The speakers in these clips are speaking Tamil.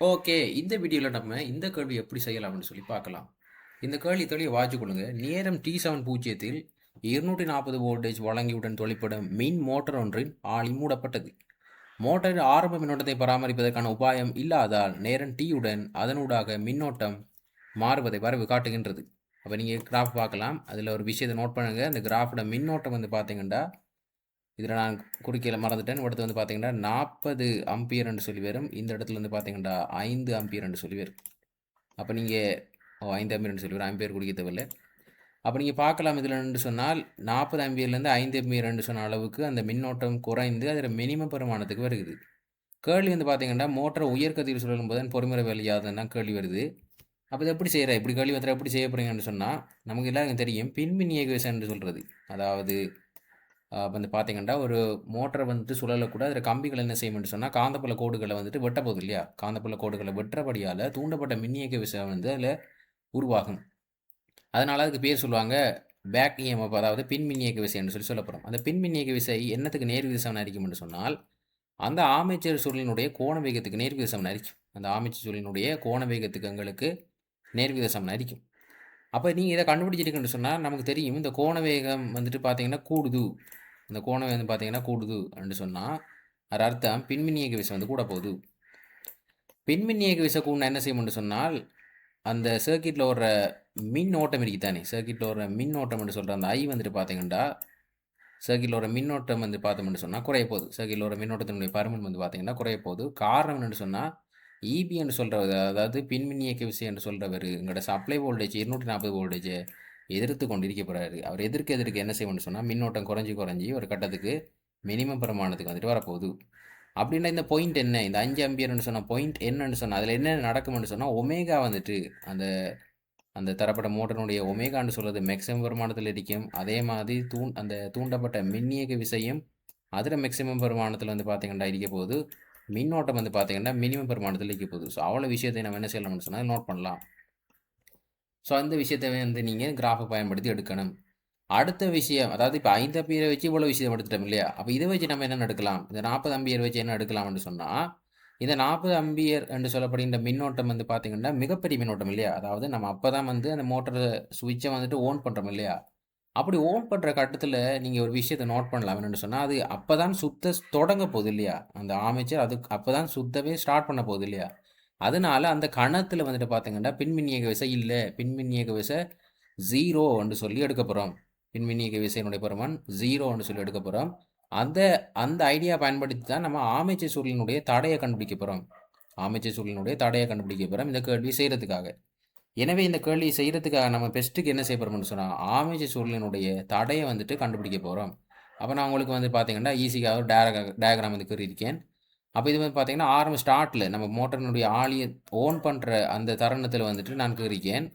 ஓகே. இந்த வீடியோல நம்ம இந்த கேள்வி எப்படி செய்யலாம்னு சொல்லி பார்க்கலாம். இந்த கேள்வி தெளிவா வாசித்துக் கொள்ளுங்க. நேரம் T7 பூஜ்ஜியத்தில் 240 வோல்டேஜ் வழங்கியுடன் தொழிற்படும் மின் மோட்டார் ஒன்றின் ஆழி மூடப்பட்டது. மோட்டாரின் ஆரம்ப மின்னோட்டத்தை பராமரிப்பதற்கான உபாயம் இல்லாதால் நேரம் T உடன் அதனூடாக மின்னோட்டம் மாறுவதை வரைவு காட்டுகின்றது. அப்ப நீங்க கிராஃப் பார்க்கலாம். அதுல ஒரு விஷயத்தை நோட் பண்ணுங்க. அந்த கிராஃபோட மின்னோட்டம் வந்து பார்த்தீங்கன்னா, இதில் நான் குறிக்கையில் மறந்துட்டேன். அடுத்து வந்து பார்த்தீங்கன்னா 40 அம்பியர் என்று சொல்லி வரும். இந்த இடத்துல வந்து பார்த்தீங்கன்னா 5 அம்பியர் என்று சொல்லி வரும். அப்போ நீங்கள் 5 அம்பியர் என்று சொல்லி வரும். அம்பியர் குறிக்க தேவையில்லை. அப்போ நீங்கள் பார்க்கலாம் இதில் என்று சொன்னால் 40 அம்பியர்லேருந்து 5 அம்பியர் என்று சொன்ன அளவுக்கு அந்த மின்னோட்டம் குறைந்து அதில் மினிமம் பெருமானத்துக்கு வருகிறது. கேள்வி வந்து பார்த்தீங்கன்னா மோட்டரை உயர்கதியில் சுழலும் போது பொறுமுறை வேலையாதுன்னு தான் கேள்வி வருது. அப்போ இதை எப்படி செய்கிற இப்படி கேள்வி வந்து எப்படி செய்ய போகிறீங்கன்னு சொன்னால் நமக்கு எல்லாருக்கும் தெரியும் பின்மின் இயக்குவிசை என்று சொல்கிறது. அதாவது வந்து பார்த்தீங்கன்னா ஒரு மோட்டரை வந்துட்டு சுழலக்கூட அதில் கம்பிகள் என்ன செய்யும்னு சொன்னால் காந்தப்புல கோடுகளை வந்துட்டு வெட்ட போகுது இல்லையா? காந்தப்புல கோடுகளை வெட்டுறபடியால் தூண்டப்பட்ட மின்னியக்க விசை வந்து அதில் உருவாகும். அதனால் அதுக்கு பேர் சொல்லுவாங்க பேக் இஎம்எஃப், அதாவது பின் மின்னியக்க விசைன்னு சொல்லி சொல்லப்படும். அந்த பின் மின்னியக்க விசை என்னத்துக்கு நேர் விகிதம் அரிக்கும்னு சொன்னால் அந்த ஆர்மேச்சர் சுருளினுடைய கோண வேகத்துக்கு நேர் விகிதம் அரிக்கும். அந்த ஆர்மேச்சர் சுருளினுடைய கோண வேகத்துக்கு எங்களுக்கு நேர் விகிதம் அரிக்கும். அப்போ நீங்கள் இதை கண்டுபிடிச்சிருக்குன்னு சொன்னால் நமக்கு தெரியும் இந்த கோண வேகம் வந்துட்டு பார்த்தீங்கன்னா கூடுது. இந்த கோணம் வந்து பார்த்தீங்கன்னா கூடுது அப்படின்னு சொன்னால் அது அர்த்தம் பின்மின் இயக்க விசை வந்து கூட போகுது. பின்மின் இயக்க விசை கூட என்ன செய்யணும்னு சொன்னால் அந்த சர்க்கியூட்டில் ஒரு மின் ஓட்டம் இருக்குதானே, சர்க்கியூட்டில் ஒரு மின் ஓட்டம்னு சொல்கிற அந்த ஐ வந்துட்டு பார்த்தீங்கன்னா சர்க்கியூட்டில் ஒரு மின்னோட்டம் வந்து பார்த்தோம்னு சொன்னால் குறைய போகுது. சர்க்கியூட்டில் ஒரு மின்னோட்டத்தினுடைய பருமன் வந்து பார்த்தீங்கன்னா குறைய போகுது. காரணம் என்னன்னு சொன்னால் இபி என்று சொல்கிறவர், அதாவது பின்மின் இயக்க விசை என்று சொல்கிறவர் எங்களோட சப்ளை வோல்டேஜ் 240 வோல்டேஜ் எதிர்த்து கொண்டு இருக்க போகிறாரு. அவர் எதிர்க்க என்ன செய்யணும்னு சொன்னால் மின்னோட்டம் குறைஞ்சி ஒரு கட்டத்துக்கு மினிமம் பிரமாணத்துக்கு வந்துட்டு வரப்போகுது. அப்படின்னா இந்த பாயிண்ட் என்ன, இந்த 5 அம்பியர்னு சொன்ன பாயிண்ட் என்னன்னு சொன்னால் அதில் என்ன நடக்கும்னு சொன்னால் ஒமேகா வந்துட்டு அந்த அந்த தரப்பட்ட மோட்டருடைய ஒமேகான்னு சொல்கிறது மேக்ஸிமம் பெருமானத்தில் இருக்கும். அதே மாதிரி அந்த தூண்டப்பட்ட மின்னியக்க விசையும் அதில் மேக்ஸிமம் பெருமானத்தில் வந்து பார்த்தீங்கன்னா இருக்க போகுது. மின்னோட்டம் வந்து பார்த்தீங்கன்னா மினிமம் பெருமானத்தில் இருக்க போகுது. ஸோ அவ்வளோ விஷயத்தை நம்ம என்ன செய்யலாம்னு சொன்னால் நோட் பண்ணலாம். ஸோ அந்த விஷயத்தை வந்து நீங்கள் கிராஃபை பயன்படுத்தி எடுக்கணும். அடுத்த விஷயம், அதாவது இப்போ 5 அம்பியரை வச்சு இவ்வளோ விஷயம் எடுத்துட்டோம் இல்லையா? அப்போ இதை வச்சு நம்ம என்ன எடுக்கலாம், இந்த 40 அம்பியர் வச்சு என்ன எடுக்கலாம்னு சொன்னால் இந்த 40 அம்பியர் என்று சொல்லப்படுகின்ற மின்னோட்டம் வந்து பார்த்தீங்கன்னா மிகப்பெரிய மின்னோட்டம் இல்லையா? அதாவது நம்ம அப்போ தான் வந்து அந்த மோட்டர் சுவிட்சை வந்துட்டு ஓன் பண்ணுறோம் இல்லையா? அப்படி ஓன் பண்ணுற கட்டத்தில் நீங்கள் ஒரு விஷயத்தை நோட் பண்ணலாம் என்னென்னு சொன்னால் அது அப்போ தான் சுத்த தொடங்க போகுது இல்லையா? அந்த ஆர்மேச்சர் அதுக்கு அப்போ தான் சுத்தவே ஸ்டார்ட் பண்ண போகுது இல்லையா? அதனால அந்த கணத்தில் வந்துட்டு பார்த்தீங்கன்னா பின்மின்னியக்க விசை இல்லை, பின்மின்னியக்க விசை 0 என்று சொல்லி எடுக்க போகிறோம். பின்மின்னியக்க விசையினுடைய பெருமான் 0 என்று சொல்லி எடுக்க போகிறோம். அந்த அந்த ஐடியா பயன்படுத்தி தான் நம்ம ஆர்மேச்சர் சுருளினுடைய தடையை கண்டுபிடிக்க போகிறோம். ஆர்மேச்சர் சுருளினுடைய தடையை கண்டுபிடிக்க போகிறோம் இந்த கேள்வி செய்கிறதுக்காக. எனவே இந்த கேள்வி செய்கிறதுக்காக நம்ம பெஸ்ட்டுக்கு என்ன செய்ய போகிறோம்னு சொன்னால் ஆர்மேச்சர் சுருளினுடைய தடையை வந்துட்டு கண்டுபிடிக்க போகிறோம். அப்போ நான் உங்களுக்கு வந்து பார்த்தீங்கன்னா ஈஸியாக ஒரு டயக்ராம் வந்து கீறியிருக்கேன். அப்போ இது வந்து பார்த்தீங்கன்னா ஆரம்ப ஸ்டார்ட்டில் நம்ம மோட்டரினுடைய ஆளியை ஓன் பண்ணுற அந்த தருணத்தில் வந்துட்டு நான் கீறிக்கேன்.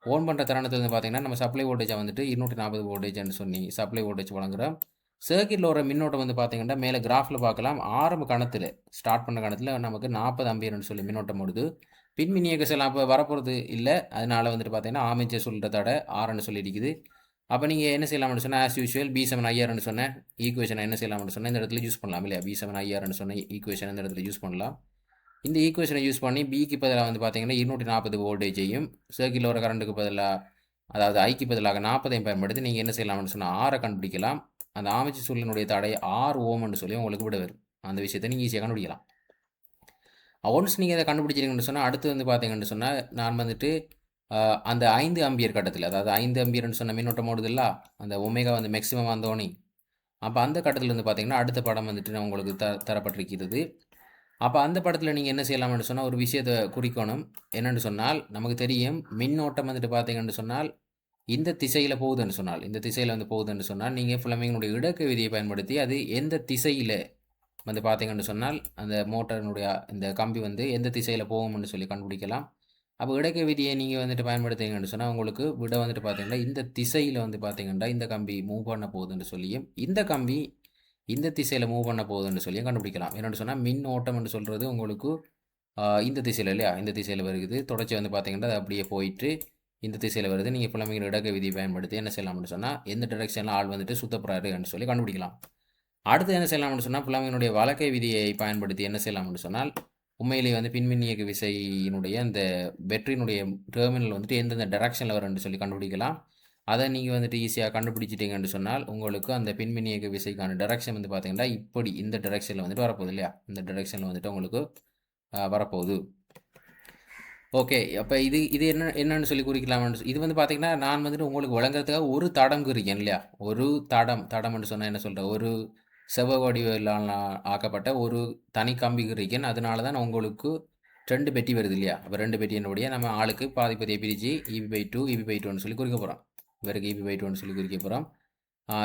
ஓன் பண்ணுற தருணத்தில் வந்து பார்த்தீங்கன்னா நம்ம சப்ளை வோல்டேஜை வந்துட்டு 240 வோல்டேஜ்னு சொல்லி சப்ளை வோல்டேஜ் வழங்குகிறோம். சர்க்கியூட்டில் ஒரு மின்னோட்டம் வந்து பார்த்தீங்கன்னா மேலே கிராஃபில் பார்க்கலாம். ஆரம்ப கணத்தில் ஸ்டார்ட் பண்ண கணத்தில் நமக்கு 40 அம்பியர்னு சொல்லி மின்னோட்டம் ஓடுது. பின்மின் இயக்க செல்லாம் அப்போ வரப்போகிறது இல்லை. அதனால் வந்துட்டு பார்த்தீங்கன்னா ஆர்மேச்சர் சொல்கிற தடை ஆர்ன்னு சொல்லி இருக்குது. அப்போ நீங்கள் என்ன செய்யலாம்னு சொன்னால் ஆஸ் யூஷுவல் B7IRன்னு சொன்ன ஈக்குவேஷனை என்ன செய்யலாம்னு சொன்னால் இந்த இடத்துல யூஸ் பண்ணலாம் இல்லையா? B7IRன்னு சொன்ன ஈக்குவேஷன் இந்த இடத்துல யூஸ் பண்ணலாம். இந்த ஈக்குவேஷனை யூஸ் பண்ணி பிக்கு பதிலாக வந்து பார்த்தீங்கன்னா 240 வோல்டேஜையும் சர்க்கியூட்டில் ஒரு கரண்ட்டுக்கு பதிலாக, அதாவது ஐக்கு பதிலாக 40ஐயும் பயன்படுத்தி நீங்கள் என்ன செய்யலாம்னு சொன்னால் ஆரை கண்டுபிடிக்கலாம். அந்த ஆர்மேச்சர் சுருளினுடைய தடை 6 ஓம்னு சொல்லி உங்களுக்கு விட வரும். அந்த விஷயத்தை நீங்கள் ஈஸியாக கண்டுபிடிக்கலாம். ஒன்ஸ் நீங்கள் இதை கண்டுபிடிச்சிருங்கன்னு சொன்னால் அடுத்து வந்து பார்த்தீங்கன்னு சொன்னால் நான் வந்துட்டு அந்த 5 அம்பியர் கட்டத்தில், அதாவது 5 அம்பியர்னு சொன்ன மின்னோட்டம் ஓடுதில்ல, அந்த ஒமேகா வந்து மேக்ஸிமம் வந்தோனே அப்போ அந்த கட்டத்தில் வந்து பார்த்தீங்கன்னா அடுத்த படம் வந்துட்டு உங்களுக்கு தரப்பட்டிருக்கிறது. அப்போ அந்த படத்தில் நீங்கள் என்ன செய்யலாம்னு சொன்னால் ஒரு விஷயத்தை குறிக்கணும். என்னென்னு சொன்னால் நமக்கு தெரியும் மின்னோட்டம் வந்துட்டு பார்த்தீங்கன்னு சொன்னால் இந்த திசையில் போகுதுன்னு சொன்னால், இந்த திசையில் வந்து போகுதுன்னு சொன்னால் நீங்கள் ஃபிளமிங்கினுடைய இடக்க விதியை பயன்படுத்தி அது எந்த திசையில் வந்து பார்த்தீங்கன்னு சொன்னால் அந்த மோட்டரினுடைய இந்த கம்பி வந்து எந்த திசையில் போகும்னு சொல்லி கண்டுபிடிக்கலாம். அப்போ இடக்க விதியை நீங்கள் வந்துட்டு பயன்படுத்திங்கன்னு சொன்னால் உங்களுக்கு விட வந்துட்டு பார்த்தீங்கன்னா இந்த திசையில் வந்து பார்த்தீங்கன்னா இந்த கம்பி மூவ் பண்ண போகுதுன்னு சொல்லியும் இந்த கம்பி இந்த திசையில் மூவ் பண்ண போகுதுன்னு சொல்லியும் கண்டுபிடிக்கலாம். என்னென்னு சொன்னால் மின் ஓட்டம்னு சொல்கிறது உங்களுக்கு இந்த திசையில் இல்லையா? இந்த திசையில் வருகிறது. தொடர்ச்சி வந்து பார்த்தீங்கன்னா அது அப்படியே போயிட்டு இந்த திசையில் வருது. நீங்கள் புலமையின் இடக்க விதியை பயன்படுத்தி என்ன செய்யலாம்னு சொன்னால் எந்த டிரெக்ஷனில் ஆள் வந்துட்டு சுத்தப்படுறாருன்னு சொல்லி கண்டுபிடிக்கலாம். அடுத்து என்ன செய்யலாம்னு சொன்னால் புலமையினுடைய வழக்கை விதியை பயன்படுத்தி என்ன செய்யலாம்னு சொன்னால் உண்மையிலேயே வந்து பின்மின்னியக்கு விசையினுடைய அந்த பேட்டரியினுடைய டெர்மினல் வந்துட்டு எந்தெந்த டைரக்ஷனில் வரும்னு சொல்லி கண்டுபிடிக்கலாம். அதை நீங்கள் வந்துட்டு ஈஸியாக கண்டுபிடிச்சிட்டிங்கன்னு சொன்னால் உங்களுக்கு அந்த பின்மின்னியக்கு விசைக்கான டைரக்ஷன் வந்து பார்த்தீங்கன்னா இப்படி இந்த டைரக்ஷனில் வந்துட்டு வரப்போகுது இல்லையா, இந்த டைரக்ஷனில் வந்துட்டு உங்களுக்கு வரப்போகுது. ஓகே, அப்போ இது என்னன்னு சொல்லி குறிக்கலாம்னு இது வந்து பார்த்தீங்கன்னா நான் வந்துட்டு உங்களுக்கு வழங்குறதுக்காக ஒரு தடம் குறிக்கேன் இல்லையா, ஒரு தடம்னு சொன்னால் என்ன சொல்கிறேன், ஒரு செவ்வக வடிவிலான ஆக்கப்பட்ட ஒரு தனி கம்பி குறிக்கேன். அதனால தான் உங்களுக்கு 2 பெட்டி வருது இல்லையா. அப்போ 2 பெட்டியினுடைய நம்ம ஆளுக்கு பாதி பாதியை பிரித்து EB/2 EB/2ன்னு சொல்லி குறிக்க போகிறோம். இவருக்கு EB/2ன்னு சொல்லி குறிக்க போகிறோம்,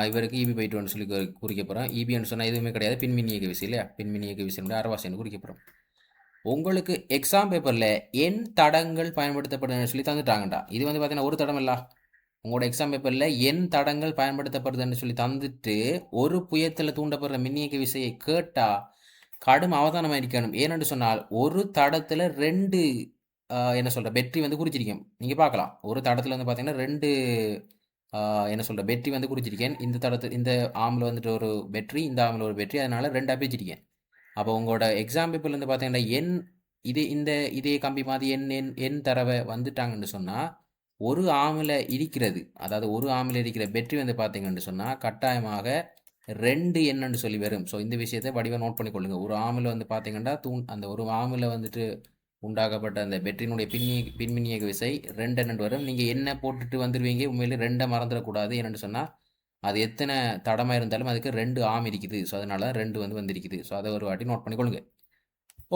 இவருக்கு EB/2ன்னு சொல்லி குறிக்க போகிறோம். EBன்னு சொன்னால் எதுவுமே கிடையாது, பின்மின்னியக்கு விசை இல்லையா, பின்மின்னியக்கு விசையினுடைய அரைவாசின்னு குறிக்க போகிறோம். உங்களுக்கு எக்ஸாம் பேப்பரில் எண் தடங்கள் பயன்படுத்தப்படுதுன்னு சொல்லி தந்துட்டாங்கடா. இது வந்து பார்த்தீங்கன்னா ஒரு தடம் இல்லை, உங்களோட எக்ஸாம் பேப்பரில் எண் தடங்கள் பயன்படுத்தப்படுதுன்னு சொல்லி தந்துட்டு ஒரு புயத்தில் தூண்டப்படுற மின்னியக்கு விசையை கேட்டால் கடும் அவதானமாக இருக்கணும். ஏனென்று சொன்னால் ஒரு தடத்தில் 2 என்ன சொல்கிற பெட்ரி வந்து குறிச்சிருக்கேன். நீங்கள் பார்க்கலாம், ஒரு தடத்தில் வந்து பார்த்தீங்கன்னா 2 என்ன சொல்கிற பெட்ரி வந்து குறிச்சிருக்கேன். இந்த ஆமில் வந்துட்டு ஒரு பெட்ரி, இந்த ஆமில் ஒரு பெட்ரி, அதனால் 2 பிரிச்சிருக்கேன். அப்போ உங்களோட எக்ஸாம் பேப்பரில் வந்து பார்த்தீங்கன்னா இதே கம்பி மாதிரி எண் தரவை வந்துட்டாங்கன்னு சொன்னால் ஒரு ஆமில் இருக்கிறது, அதாவது ஒரு ஆமில் இருக்கிற பெட்ரி வந்து பார்த்தீங்கன்னு சொன்னால் கட்டாயமாக 2 எண்ணு சொல்லி வரும். ஸோ இந்த விஷயத்தை வடிவாக நோட் பண்ணி கொள்ளுங்கள். ஒரு ஆமில் வந்து பார்த்தீங்கன்னா அந்த ஒரு ஆமில் வந்துட்டு உண்டாக்கப்பட்ட அந்த பெட்ரியினுடைய பின்மின்னியக்கு விசை 2 எண்ணு வரும். நீங்கள் என்ன போட்டுட்டு வந்துடுவீங்க, உண்மையிலே 2 மறந்துடக்கூடாது. என்னென்னு சொன்னால் அது எத்தனை தடமாக இருந்தாலும் அதுக்கு 2 ஆம் இருக்குது. ஸோ அதனால 2 வந்து வந்திருக்குது. ஸோ அதை ஒரு வாட்டி நோட் பண்ணிக்கொள்ளுங்க.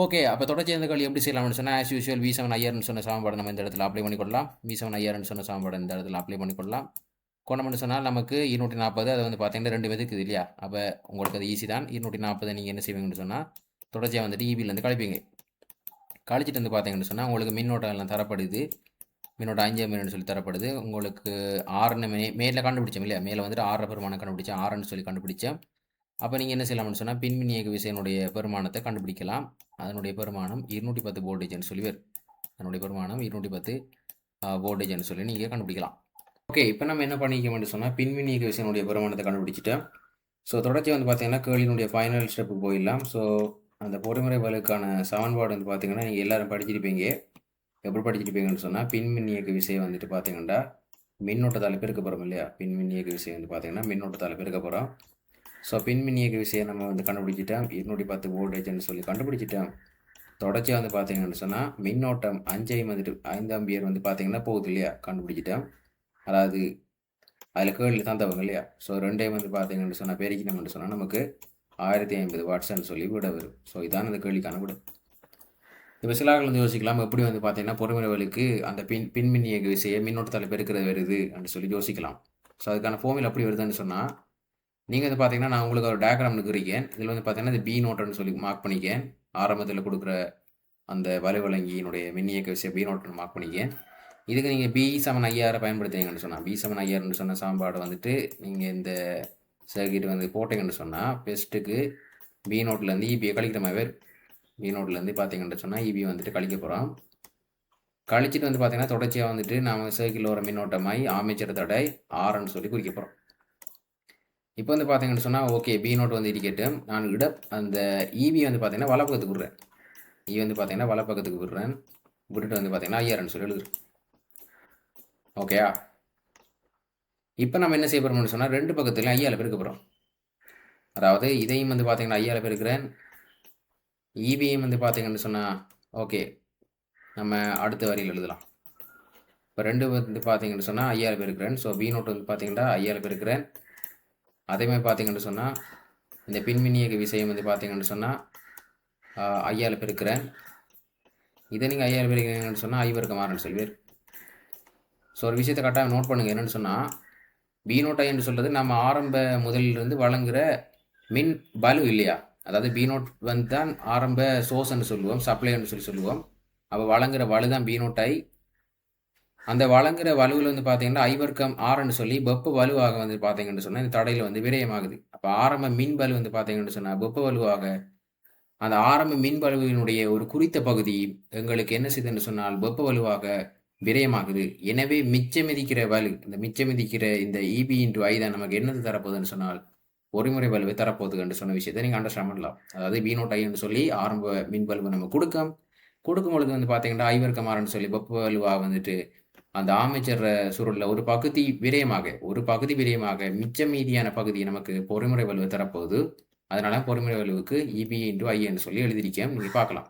ஓகே, அப்போ தொடர்ச்சி இந்த கேள்வி எப்படி செய்யலாம்னு சொன்னால் ஆஸ் யூஷுவல் V7IRன்னு சொன்ன சமன்பாடு நம்ம இந்த இடத்துல அப்ளை பண்ணிக்கொள்ளலாம். V7IRன்னு சொன்ன சமன்பாடு இந்த இடத்துல அப்ளை பண்ணிக்கொள்ளலாம். கொண்டோம்னு சொன்னால் நமக்கு 240, அது வந்து பார்த்தீங்கன்னா 2 இருக்குது இல்லையா. அப்போ உங்களுக்கு அது ஈஸி தான். 240 நீங்கள் என்ன செய்வீங்கன்னு சொன்னால் தொடர்ச்சியாக வந்துட்டு EBலேருந்து கழிப்பீங்க. கழிச்சிட்டு வந்து பார்த்தீங்கன்னு சொன்னால் உங்களுக்கு மின்னோட்டம் எல்லாம் தரப்படுது. மின்னோட்டம் 5 ஆம்பியர்னு சொல்லி தரப்படுது. உங்களுக்கு 6ன்னு மேலே கண்டுபிடிச்சோம் இல்லையா, மேலே வந்துட்டு 6 பெருமானம் கண்டுபிடிச்சேன், 6ன்னு சொல்லி கண்டுபிடிச்சேன். அப்போ நீங்கள் என்ன செய்யலாம்னு சொன்னால் பின்மின்னியக்கு விசையினுடைய பெருமானத்தை கண்டுபிடிக்கலாம். அதனுடைய பெருமானம் 210 வோல்டேஜ்னு சொல்லி வரும். அதனுடைய பெருமானம் 210 வோல்டேஜ்னு சொல்லி நீங்கள் கண்டுபிடிக்கலாம். ஓகே, இப்போ நம்ம என்ன பண்ணிக்கோம்னு சொன்னால் பின்மின்னியக்கு விசையினுடைய பெருமானத்தை கண்டுபிடிச்சிட்டோம். ஸோ தொடர்ச்சி வந்து பார்த்தீங்கன்னா கேள்வியினுடைய ஃபைனல் ஸ்டெப்பு போயிடலாம். ஸோ அந்த பொறிமுறை வலுக்கான சமன்பாடு வந்து பார்த்தீங்கன்னா நீங்கள் எல்லோரும் படிச்சிருப்பீங்க. எப்படி படிச்சிருப்பீங்கன்னு சொன்னால் பின்மின்னியக்கு விசை வந்துட்டு பார்த்தீங்கன்னா மின்னோட்டத்தால் பெருக்க போகிறோம் இல்லையா. பின்மின்னியக்கு விசை வந்து பார்த்தீங்கன்னா மின்னோட்டத்தால் பெருக்க போகிறோம். ஸோ பின்மின்னியக்கு விசையை நம்ம வந்து கண்டுபிடிச்சிட்டோம், 210 வோல்டேஜ்னு சொல்லி கண்டுபிடிச்சிட்டோம். தொடர்ச்சியாக வந்து பார்த்தீங்கன்னு சொன்னால் மின்னோட்டம் 5 வந்துட்டு 5 ஆம்பியர் வந்து பார்த்தீங்கன்னா போகுது இல்லையா, கண்டுபிடிச்சிட்டோம். அதாவது அதில் கேள்வி தந்தவங்க இல்லையா. ஸோ 2 வந்து பார்த்தீங்கன்னு சொன்னால் பெருக்கினோம்னு சொன்னால் நமக்கு 1050 வாட்ஸ்ன்னு சொல்லி விட வரும். ஸோ இதான் இந்த கேள்விக்கான விட. இப்போ சிலாக்கள் வந்து யோசிக்கலாம், எப்படி வந்து பார்த்தீங்கன்னா பொறிமுறை வலுக்கு அந்த பின்மின்னியக்கு விசையை மின்னோட்டத்தால் பெருக்கிறது வருது அப்படின்னு சொல்லி யோசிக்கலாம். ஸோ அதுக்கான ஃபார்முலா எப்படி வருதுன்னு சொன்னால் நீங்கள் வந்து பார்த்தீங்கன்னா நான் உங்களுக்கு ஒரு டயக்ராம் இருக்கிறேன். இதில் வந்து பார்த்தீங்கன்னா இது B நோட்டுன்னு சொல்லி மார்க் பண்ணிக்கேன். ஆரம்பத்தில் கொடுக்குற அந்த வலுவழங்கியினுடைய மின்னியக்க விசை B நோட்டுன்னு மார்க் பண்ணிக்கேன். இதுக்கு நீங்கள் B7IR பயன்படுத்துறீங்கன்னு சொன்னால் B7IRன்னு சொன்ன சமன்பாடு வந்துட்டு நீங்கள் இந்த சர்க்கிட் வந்து போட்டிங்கன்னு சொன்னால் பெஸ்ட்டுக்கு B நோட்லேருந்து EBயை கழிக்கிற மாதிரி B நோட்லேருந்து பார்த்தீங்கன்னு சொன்னால் EB வந்துட்டு கழிக்க போகிறோம். கழிச்சிட்டு வந்து பார்த்தீங்கன்னா தொடர்ச்சியாக வந்துட்டு நாம் சர்க்கிளில் வர மின்னோட்டமாய் ஆர்மேச்சர் தடை Rன்னு சொல்லி குறிக்க போகிறோம். இப்போ வந்து பார்த்தீங்கன்னு சொன்னால் ஓகே, B நோட் வந்து இருக்கட்டும். நான் அந்த EB வந்து பார்த்தீங்கன்னா வலப்பக்கத்துக்கு விடுறேன். வந்து பார்த்தீங்கன்னா வலப்பக்கத்துக்கு விடுறேன். விட்டுட்டு வந்து பார்த்தீங்கன்னா IRன்னு சொல்லி எழுதுறேன். ஓகேயா. இப்போ நம்ம என்ன செய்ய போகிறோம்னு சொன்னால் 2 பக்கத்துலையும் ஐயாவில் பெருக்க போகிறோம். அதாவது இதையும் வந்து பார்த்தீங்கன்னா ஐயாவில் பெருக்கிறேன், EBயும் வந்து பார்த்தீங்கன்னு சொன்னால் ஓகே நம்ம அடுத்த வரியில் எழுதலாம். இப்போ 2 வந்து பார்த்தீங்கன்னு சொன்னால் ஐயாவில் பெருக்கிறேன். ஸோ B நோட் வந்து பார்த்தீங்கன்னா ஐயாவில் பெருக்கிறேன். அதே மாதிரி பார்த்தீங்கன்னு சொன்னால் இந்த பின்மின்னியக்கு விசையம் வந்து பார்த்தீங்கன்னு சொன்னால் ஐயாவில் பெருக்கிறேன். இதை நீங்கள் ஐயாவில் பெருக்கிறீங்கன்னு சொன்னால் ஐவருக்கு மாறன்னு சொல்லுவார். ஸோ ஒரு விஷயத்தை கரெக்டாக நோட் பண்ணுங்கள். என்னென்னு சொன்னால் B நோட் ஐன்னு சொல்கிறது நம்ம ஆரம்ப முதலிலிருந்து வழங்குகிற மின் பலு இல்லையா. அதாவது B நோட் வந்து தான் ஆரம்ப சோர்ஸ்ன்னு சொல்லுவோம், சப்ளைன்னு சொல்லுவோம். அப்போ வழங்குகிற வலு தான் B நோட் ஐ. அந்த வழங்குகிற வலுவில் வந்து பார்த்தீங்கன்னா ஐவர்க்கம் ஆறுன்னு சொல்லி வெப்ப வலுவாக வந்து பார்த்தீங்கன்னு சொன்னால் இந்த தடையில் வந்து விரயமாகுது. அப்போ ஆரம்ப மின் பலு வந்து பார்த்தீங்கன்னு சொன்னால் வெப்ப வலுவாக அந்த ஆரம்ப மின் பலுவினுடைய ஒரு குறித்த பகுதி எங்களுக்கு என்ன செய்யுதுன்னு சொன்னால் வெப்ப வலுவாக விரயமாகுது. எனவே மிச்சமிதிக்கிற வலு, இந்த மிச்சமிதிக்கிற இந்த இபி இன்டு ஐ தான் நமக்கு என்னது தரப்போகுதுன்னு சொன்னால், பொறிமுறை வலுவை தரப்போகுதுன்னு சொன்ன விஷயத்தை நீங்க அண்டர்ஸ்டாண்ட் பண்ணலாம். அதாவது வி நாட் ஐன்னு சொல்லி ஆரம்ப மின் வலுவை நம்ம கொடுக்கும் பொழுது வந்து பார்த்தீங்கன்னா, ஐ வர்க்கம் ஆர்ன்னு சொல்லி வெப்ப வலுவா வந்துட்டு அந்த ஆர்மேச்சர் சுருள்ல ஒரு பகுதி விரயமாக மிச்சம் மீதியான பகுதி நமக்கு பொறிமுறை வலுவை தரப்போகுது. அதனால பொறிமுறை வலுவுக்கு இபி இன்டு ஐ என்று சொல்லி எழுதியிருக்கேன். நீங்க பார்க்கலாம்.